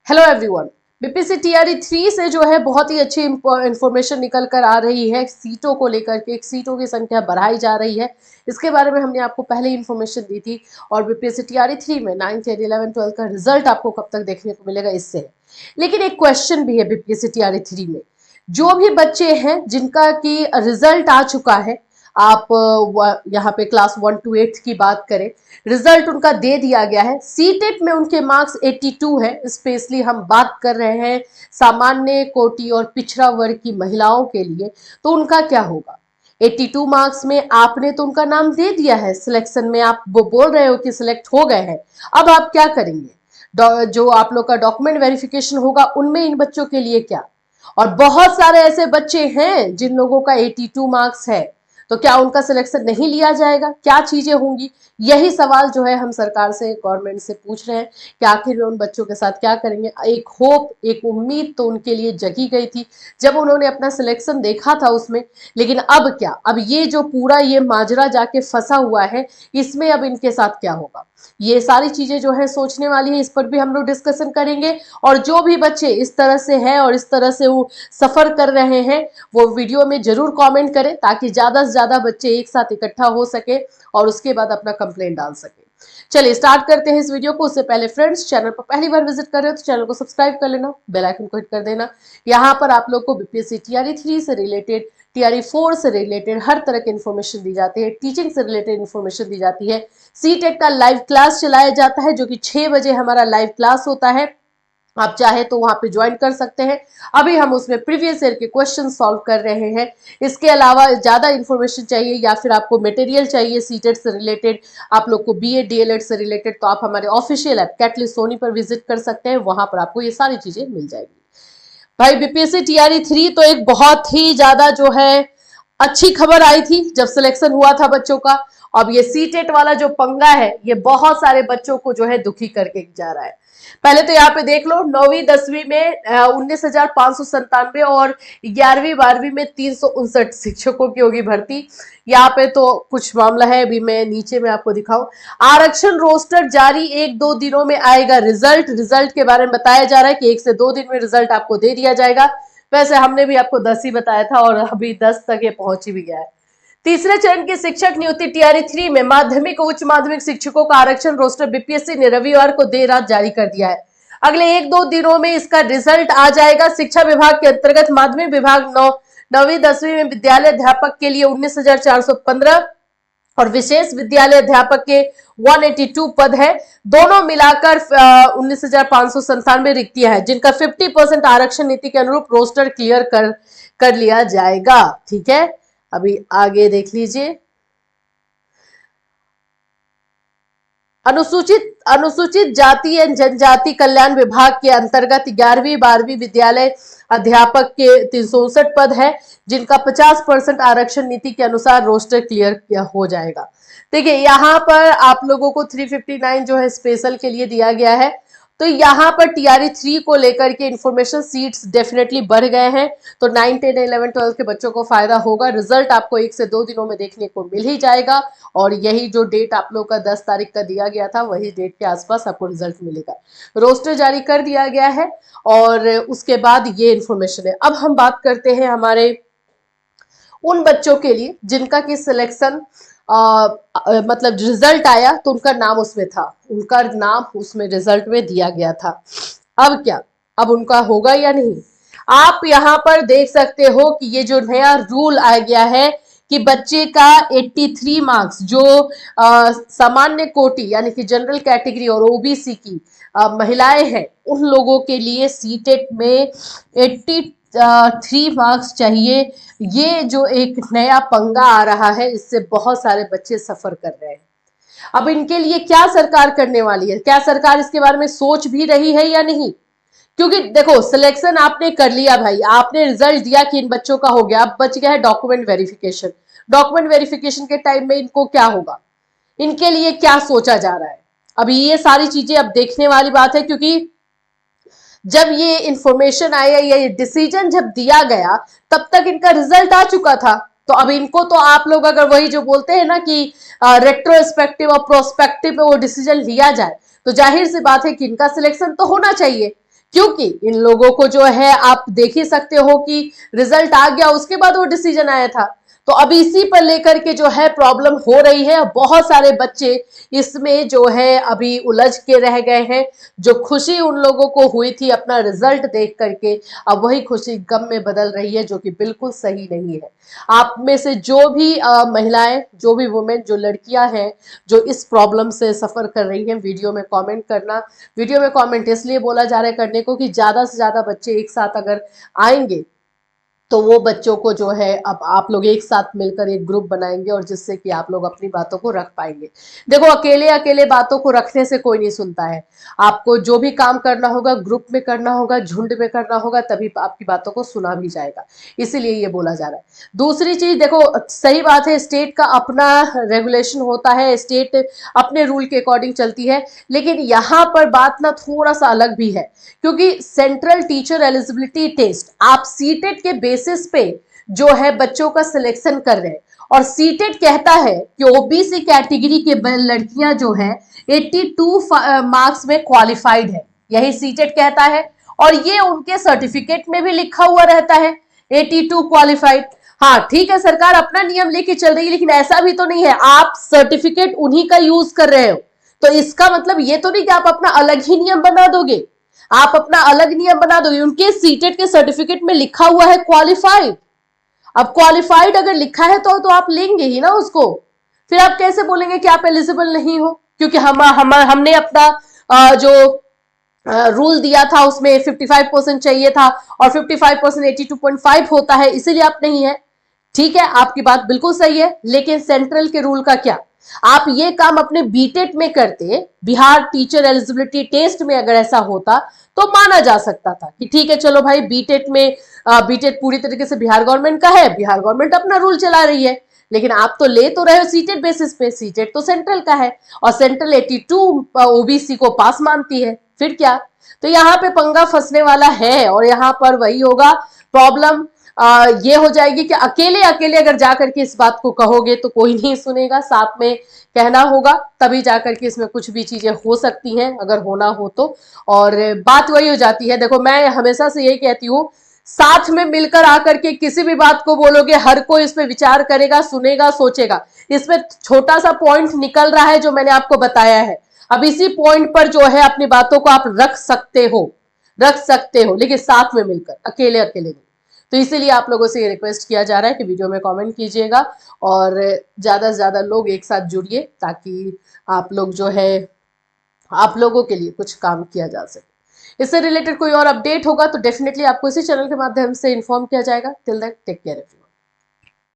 Hello everyone. BPSC TRE 3 से जो है बहुत ही अच्छी इंफॉर्मेशन निकल कर आ रही है। सीटों को लेकर के सीटों की संख्या बढ़ाई जा रही है, इसके बारे में हमने आपको पहले ही इंफॉर्मेशन दी थी। और बीपीएससी टीआरई 3 में 9, 10, 11, 12 का रिजल्ट आपको कब तक देखने को मिलेगा इससे। लेकिन एक क्वेश्चन भी है बीपीएससी टीआरई 3 में, जो भी बच्चे हैं जिनका की रिजल्ट आ चुका है, आप यहाँ पे क्लास 1 to 8 की बात करें, रिजल्ट उनका दे दिया गया है। सीटेट में उनके मार्क्स 82 है। स्पेशली हम बात कर रहे हैं सामान्य कोटि और पिछड़ा वर्ग की महिलाओं के लिए, तो उनका क्या होगा। 82 मार्क्स में आपने तो उनका नाम दे दिया है, सिलेक्शन में आप वो बोल रहे हो कि सिलेक्ट हो गए हैं। अब आप क्या करेंगे, जो आप लोग का डॉक्यूमेंट वेरिफिकेशन होगा उनमें इन बच्चों के लिए क्या। और बहुत सारे ऐसे बच्चे हैं जिन लोगों का 82 मार्क्स है, तो क्या उनका सिलेक्शन नहीं लिया जाएगा, क्या चीजें होंगी। यही सवाल जो है हम सरकार से, गवर्नमेंट से पूछ रहे हैं कि आखिर वे उन बच्चों के साथ क्या करेंगे। एक होप, एक उम्मीद तो उनके लिए जगी गई थी जब उन्होंने अपना सिलेक्शन देखा था उसमें। लेकिन अब क्या, अब ये जो पूरा ये माजरा जाके फंसा हुआ है, इसमें अब इनके साथ क्या होगा, ये सारी चीजें जो है सोचने वाली है। इस पर भी हम लोग डिस्कशन करेंगे। और जो भी बच्चे इस तरह से है और इस तरह से वो सफर कर रहे हैं, वो वीडियो में जरूर कमेंट करें ताकि ज्यादा से ज्यादा बच्चे एक साथ इकट्ठा हो सके और उसके बाद अपना कंप्लेंट डाल सके। चलिए स्टार्ट करते हैं इस वीडियो को। उससे पहले फ्रेंड्स, चैनल पर पहली बार विजिट कर रहे हो तो चैनल को सब्सक्राइब कर लेना, बेल आइकन को हिट कर देना। यहाँ पर आप लोग को बीपीएससी टीआरई 3 से रिलेटेड, टीआरई 4 से रिलेटेड हर तरह की इन्फॉर्मेशन दी जाती है, टीचिंग से रिलेटेड इन्फॉर्मेशन दी जाती है। सीटेट का लाइव क्लास चलाया जाता है, जो कि 6 बजे हमारा लाइव क्लास होता है। आप चाहे तो वहां पे ज्वाइन कर सकते हैं। अभी हम उसमें प्रीवियस ईयर के क्वेश्चन सॉल्व कर रहे हैं। इसके अलावा ज्यादा इन्फॉर्मेशन चाहिए या फिर आपको मटेरियल चाहिए सीटेट से रिलेटेड, आप लोग को बीएड डीएलएड से रिलेटेड, तो आप हमारे ऑफिशियल ऐप कैटलिस्ट सोनी पर विजिट कर सकते हैं। वहां पर आपको ये सारी चीजें मिल जाएगी। भाई बीपीएससी टीआरई 3 तो एक बहुत ही ज्यादा जो है अच्छी खबर आई थी जब सिलेक्शन हुआ था बच्चों का। अब ये सीटेट वाला जो पंगा है, ये बहुत सारे बच्चों को जो है दुखी करके जा रहा है। पहले तो यहाँ पे देख लो, 9वीं 10वीं में 19,597 और 11वीं 12वीं में 359 शिक्षकों की होगी भर्ती। यहाँ पे तो कुछ मामला है, अभी मैं नीचे में आपको दिखाऊं। आरक्षण रोस्टर जारी 1-2 दिनों में आएगा रिजल्ट के बारे में बताया जा रहा है कि 1 से 2 दिन में रिजल्ट आपको दे दिया जाएगा। वैसे हमने भी आपको 10 ही बताया था और अभी 10 तक ये पहुंच भी गया है। तीसरे चरण की शिक्षक नियुक्ति टीआरई 3 में माध्यमिक और उच्च माध्यमिक शिक्षकों का आरक्षण रोस्टर बीपीएससी ने रविवार को देर रात जारी कर दिया है। अगले 1-2 दिनों में इसका रिजल्ट आ जाएगा। शिक्षा विभाग के अंतर्गत माध्यमिक विभाग 9वीं 10वीं में विद्यालय अध्यापक के लिए 19,415 और विशेष विद्यालय अध्यापक के 182 पद है। दोनों मिलाकर 19,597 रिक्तियां हैं, जिनका 50% आरक्षण नीति के अनुरूप रोस्टर क्लियर कर लिया जाएगा। ठीक है, अभी आगे देख लीजिए। अनुसूचित जाति एवं जनजाति कल्याण विभाग के अंतर्गत 11वीं 12वीं विद्यालय अध्यापक के 359 पद है, जिनका 50% आरक्षण नीति के अनुसार रोस्टर क्लियर हो जाएगा। देखिए यहाँ पर आप लोगों को 359 जो है स्पेशल के लिए दिया गया है। तो यहाँ पर टीआरई 3 को लेकर के इंफॉर्मेशन, सीट्स डेफिनेटली बढ़ गए हैं, तो 9, 10, 11, 12 के बच्चों को फायदा होगा। रिजल्ट आपको 1 से 2 दिनों में देखने को मिल ही जाएगा। और यही जो डेट आप लोग का 10 तारीख का दिया गया था, वही डेट के आसपास आपको रिजल्ट मिलेगा। रोस्टर जारी कर दिया गया है और उसके बाद ये इंफॉर्मेशन है। अब हम बात करते हैं हमारे उन बच्चों के लिए जिनका की सिलेक्शन मतलब रिजल्ट आया तो उनका नाम उसमें था, उनका नाम उसमें रिजल्ट में दिया गया था। अब क्या, अब उनका होगा या नहीं। आप यहाँ पर देख सकते हो कि ये जो नया रूल आ गया है कि बच्चे का 83 मार्क्स जो सामान्य कोटि यानी कि जनरल कैटेगरी और ओबीसी की महिलाएं हैं, उन लोगों के लिए सीटेट में 83 मार्क्स चाहिए। ये जो एक नया पंगा आ रहा है, इससे बहुत सारे बच्चे सफर कर रहे हैं। अब इनके लिए क्या सरकार करने वाली है, क्या सरकार इसके बारे में सोच भी रही है या नहीं। क्योंकि देखो, सिलेक्शन आपने कर लिया भाई, आपने रिजल्ट दिया कि इन बच्चों का हो गया, अब बच गया है डॉक्यूमेंट वेरिफिकेशन। डॉक्यूमेंट वेरिफिकेशन के टाइम में इनको क्या होगा, इनके लिए क्या सोचा जा रहा है। अभी ये सारी चीजें अब देखने वाली बात है, क्योंकि जब ये इंफॉर्मेशन आया या ये डिसीजन जब दिया गया, तब तक इनका रिजल्ट आ चुका था। तो अब इनको तो आप लोग अगर वही जो बोलते हैं ना कि रेट्रोस्पेक्टिव और प्रोस्पेक्टिव में वो डिसीजन लिया जाए, तो जाहिर सी बात है कि इनका सिलेक्शन तो होना चाहिए। क्योंकि इन लोगों को जो है आप देख ही सकते हो कि रिजल्ट आ गया, उसके बाद वो डिसीजन आया था। तो अब इसी पर लेकर के जो है प्रॉब्लम हो रही है। बहुत सारे बच्चे इसमें जो है अभी उलझ के रह गए हैं। जो खुशी उन लोगों को हुई थी अपना रिजल्ट देख करके, अब वही खुशी गम में बदल रही है, जो कि बिल्कुल सही नहीं है। आप में से जो भी महिलाएं, जो भी वुमेन, जो लड़कियां हैं जो इस प्रॉब्लम से सफर कर रही हैं, वीडियो में कमेंट करना। वीडियो में कमेंट इसलिए बोला जा रहा है करने को कि ज्यादा से ज्यादा बच्चे एक साथ अगर आएंगे तो वो बच्चों को जो है अब आप लोग एक साथ मिलकर एक ग्रुप बनाएंगे और जिससे कि आप लोग अपनी बातों को रख पाएंगे। देखो, अकेले अकेले बातों को रखने से कोई नहीं सुनता है। आपको जो भी काम करना होगा ग्रुप में करना होगा, झुंड में करना होगा, तभी आपकी बातों को सुना भी जाएगा। इसीलिए ये बोला जा रहा है। दूसरी चीज देखो, सही बात है, स्टेट का अपना रेगुलेशन होता है, स्टेट अपने रूल के अकॉर्डिंग चलती है। लेकिन यहाँ पर बात ना थोड़ा सा अलग भी है, क्योंकि सेंट्रल टीचर एलिजिबिलिटी टेस्ट आप सीटेट के बेसिस पे जो है बच्चों का सिलेक्शन कर रहे हैं। और सीटेट कहता है कि ओबीसी कैटेगरी के लड़कियां जो है 82 मार्क्स में क्वालिफाइड है, यही सीटेट कहता है। और ये उनके सर्टिफिकेट में भी लिखा हुआ रहता है 82 क्वालिफाइड। हाँ ठीक है, सरकार अपना नियम लेके चल रही है, लेकिन ऐसा भी तो नहीं है आप सर्टिफिकेट उन्हीं का यूज कर रहे हो। तो इसका मतलब ये तो नहीं कि आप अपना अलग ही नियम बना दोगे। आप अपना अलग नियम बना दोगे। उनके सीटेट के सर्टिफिकेट में लिखा हुआ है क्वालिफाइड। अब क्वालिफाइड अगर लिखा है तो आप लेंगे ही ना उसको। फिर आप कैसे बोलेंगे कि आप एलिजिबल नहीं हो? क्योंकि हमने अपना जो रूल दिया था उसमें 55% चाहिए था और 55% 82.5 होता है, इसीलिए आप नहीं है। ठीक है, आपकी बात बिल्कुल सही है, लेकिन सेंट्रल के रूल का क्या? आप ये काम अपने बीटेट में करते, बिहार टीचर एलिजिबिलिटी टेस्ट में अगर ऐसा होता तो माना जा सकता था कि ठीक है चलो भाई, बीटेट में बीटेट पूरी तरीके से बिहार गवर्नमेंट का है, बिहार गवर्नमेंट अपना रूल चला रही है। लेकिन आप तो ले तो रहे हो सीटेट बेसिस पे, सीटेट तो सेंट्रल का है और सेंट्रल 82 ओबीसी को पास मानती है, फिर क्या? तो यहाँ पे पंगा फंसने वाला है और यहाँ पर वही होगा प्रॉब्लम। ये हो जाएगी कि अकेले अकेले अगर जाकर के इस बात को कहोगे तो कोई नहीं सुनेगा, साथ में कहना होगा, तभी जाकर के इसमें कुछ भी चीजें हो सकती हैं अगर होना हो तो। और बात वही हो जाती है। देखो, मैं हमेशा से यही कहती हूँ, साथ में मिलकर आकर के किसी भी बात को बोलोगे, हर कोई इस पे विचार करेगा, सुनेगा, सोचेगा। इसमें छोटा सा पॉइंट निकल रहा है जो मैंने आपको बताया है। अब इसी पॉइंट पर जो है अपनी बातों को आप रख सकते हो, लेकिन साथ में मिलकर, अकेले अकेले नहीं। तो इसीलिए आप लोगों से ये रिक्वेस्ट किया जा रहा है कि वीडियो में कमेंट कीजिएगा और ज्यादा से ज्यादा लोग एक साथ जुड़िए, ताकि आप लोग जो है, आप लोगों के लिए कुछ काम किया जा सके। इससे रिलेटेड कोई और अपडेट होगा तो डेफिनेटली आपको इसी चैनल के माध्यम से इन्फॉर्म किया जाएगा। Till that, take care.